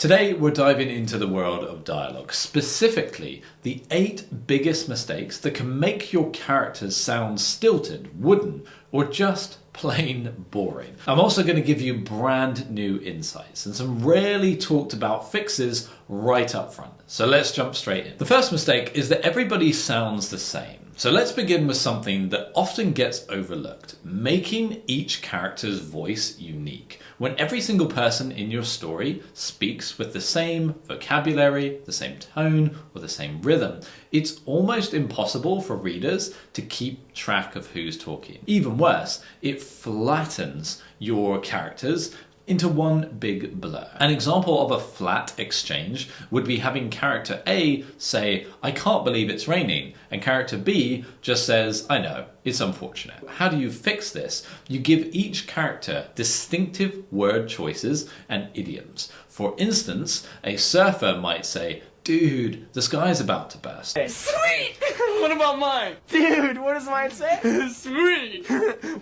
Today we're diving into the world of dialogue, specifically the 8 biggest mistakes that can make your characters sound stilted, wooden, or just plain boring. I'm also going to give you brand new insights and some rarely talked about fixes right up front. So let's jump straight in. The first mistake is that everybody sounds the same. So let's begin with something that often gets overlooked, making each character's voice unique. When every single person in your story speaks with the same vocabulary, the same tone, or the same rhythm, it's almost impossible for readers to keep track of who's talking. Even worse, it flattens your characters into one big blur. An example of a flat exchange would be having character A say, "I can't believe it's raining," and character B just says, "I know, it's unfortunate." How do you fix this? You give each character distinctive word choices and idioms. For instance, a surfer might say, "Dude, the sky's about to burst." Sweet! What about mine? Dude, what does mine say? Sweet!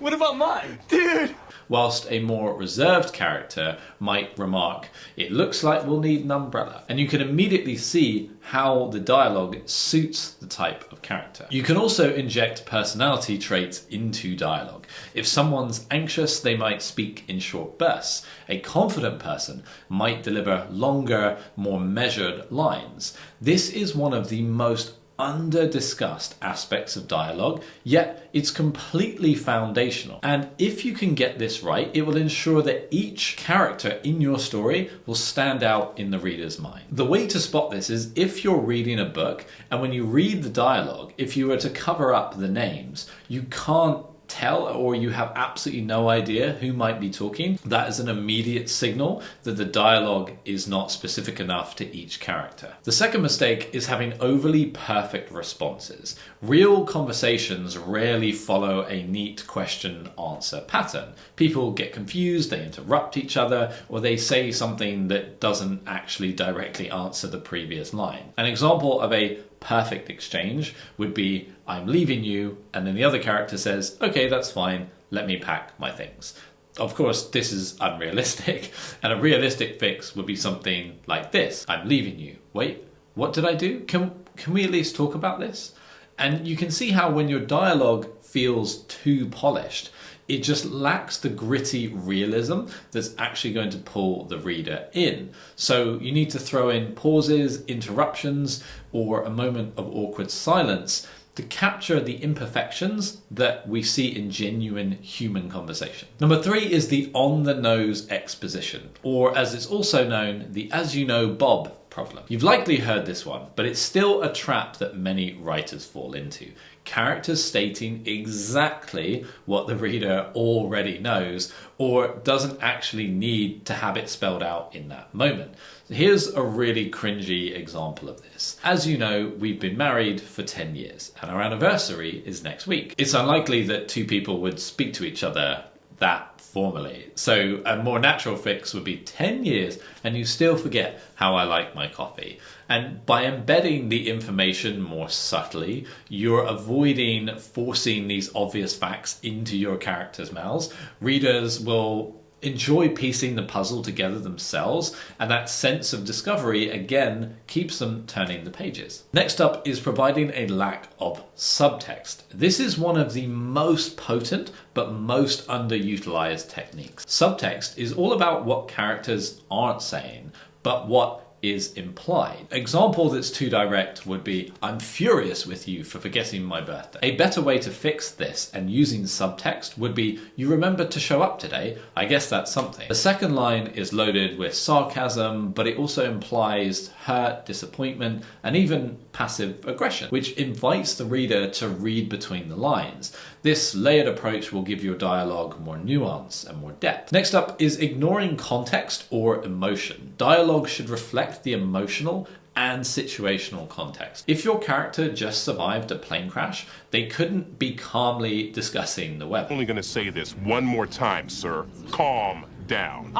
What about mine? Dude! Whilst a more reserved character might remark, "It looks like we'll need an umbrella." And you can immediately see how the dialogue suits the type of character. You can also inject personality traits into dialogue. If someone's anxious, they might speak in short bursts. A confident person might deliver longer, more measured lines. This is one of the most under-discussed aspects of dialogue, yet it's completely foundational. And if you can get this right, it will ensure that each character in your story will stand out in the reader's mind. The way to spot this is if you're reading a book and when you read the dialogue, if you were to cover up the names, you can't tell or you have absolutely no idea who might be talking. That is an immediate signal that the dialogue is not specific enough to each character. The second mistake is having overly perfect responses. Real conversations rarely follow a neat question-answer pattern. People get confused, they interrupt each other, or they say something that doesn't actually directly answer the previous line. An example of a perfect exchange would be, "I'm leaving you," and then the other character says, "Okay, that's fine, let me pack my things." Of course, this is unrealistic, and a realistic fix would be something like this: "I'm leaving you. Wait, what did I do? Can we at least talk about this?" And you can see how when your dialogue feels too polished, it just lacks the gritty realism that's actually going to pull the reader in. So you need to throw in pauses, interruptions, or a moment of awkward silence to capture the imperfections that we see in genuine human conversation. Number 3 is the on-the-nose exposition, or as it's also known, the "as you know Bob" problem. You've likely heard this one, but it's still a trap that many writers fall into. Characters stating exactly what the reader already knows or doesn't actually need to have it spelled out in that moment. Here's a really cringy example of this. As you know, we've been married for 10 years and our anniversary is next week. It's unlikely that two people would speak to each other that formally. So a more natural fix would be 10 years and you still forget how I like my coffee. And by embedding the information more subtly, you're avoiding forcing these obvious facts into your characters' mouths. Readers will enjoy piecing the puzzle together themselves, and that sense of discovery again keeps them turning the pages. Next up is providing a lack of subtext. This is one of the most potent but most underutilized techniques. Subtext is all about what characters aren't saying, but what is implied. Example that's too direct would be, "I'm furious with you for forgetting my birthday." A better way to fix this and using subtext would be, "You remembered to show up today. I guess that's something." The second line is loaded with sarcasm, but it also implies hurt, disappointment, and even passive aggression, which invites the reader to read between the lines. This layered approach will give your dialogue more nuance and more depth. Next up is ignoring context or emotion. Dialogue should reflect the emotional and situational context. If your character just survived a plane crash, they couldn't be calmly discussing the weather. Only gonna say this one more time, sir. Calm down.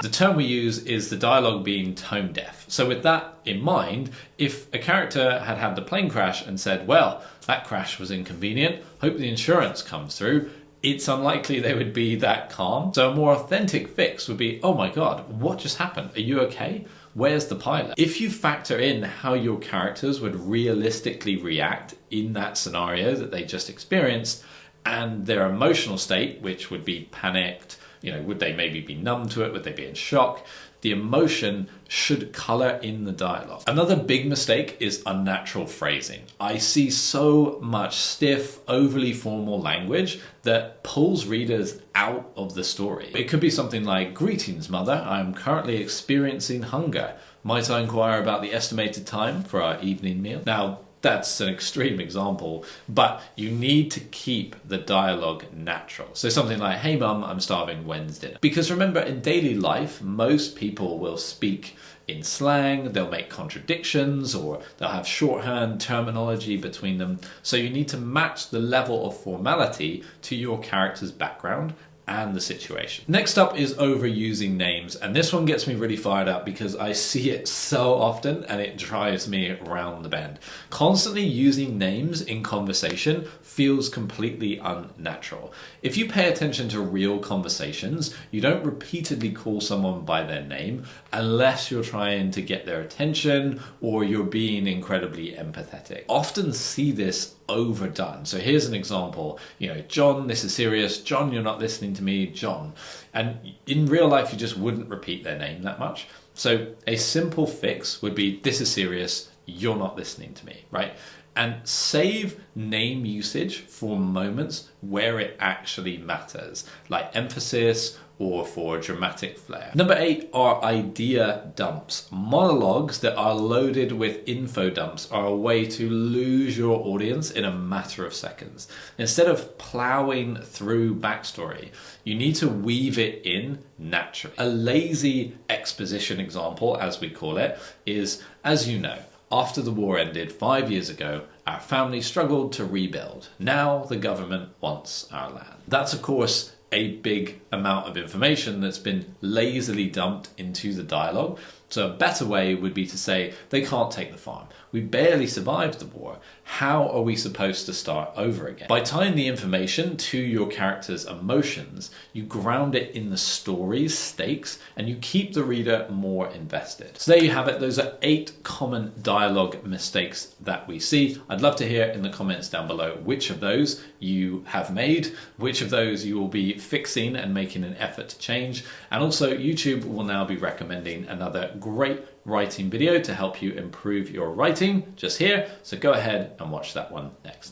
The term we use is the dialogue being tone deaf. So with that in mind, if a character had had the plane crash and said, "Well, that crash was inconvenient, hope the insurance comes through," it's unlikely they would be that calm. So a more authentic fix would be, "Oh my God, what just happened? Are you okay?" where's the pilot? If you factor in how your characters would realistically react in that scenario that they just experienced, and their emotional state, which would be panicked, would they maybe be numb to it? Would they be in shock? The emotion should color in the dialogue. Another big mistake is unnatural phrasing. I see so much stiff, overly formal language that pulls readers out of the story. It could be something like, "Greetings, mother. I am currently experiencing hunger. Might I inquire about the estimated time for our evening meal?" Now, that's an extreme example, but you need to keep the dialogue natural. So something like, "Hey mum, I'm starving, when's dinner?" Because remember, in daily life, most people will speak in slang, they'll make contradictions, or they'll have shorthand terminology between them. So you need to match the level of formality to your character's background and the situation. Next up is overusing names, and this one gets me really fired up because I see it so often and it drives me around the bend. Constantly using names in conversation feels completely unnatural. If you pay attention to real conversations, you don't repeatedly call someone by their name unless you're trying to get their attention or you're being incredibly empathetic. Often see this overdone. So here's an example, "John, this is serious. John, you're not listening to me, John." And in real life, you just wouldn't repeat their name that much. So a simple fix would be, "This is serious. You're not listening to me," right? And save name usage for moments where it actually matters, like emphasis or for dramatic flair. Number 8 are idea dumps. Monologues that are loaded with info dumps are a way to lose your audience in a matter of seconds. Instead of plowing through backstory, you need to weave it in naturally. A lazy exposition example, as we call it, is, "As you know, after the war ended 5 years ago, our family struggled to rebuild. Now the government wants our land." That's, of course, a big amount of information that's been lazily dumped into the dialogue. So a better way would be to say, "They can't take the farm. We barely survived the war. How are we supposed to start over again?" By tying the information to your character's emotions, you ground it in the story's stakes and you keep the reader more invested. So there you have it. Those are 8 common dialogue mistakes that we see. I'd love to hear in the comments down below which of those you have made, which of those you will be fixing and making an effort to change. And also, YouTube will now be recommending another great writing video to help you improve your writing just here. So go ahead and watch that one next.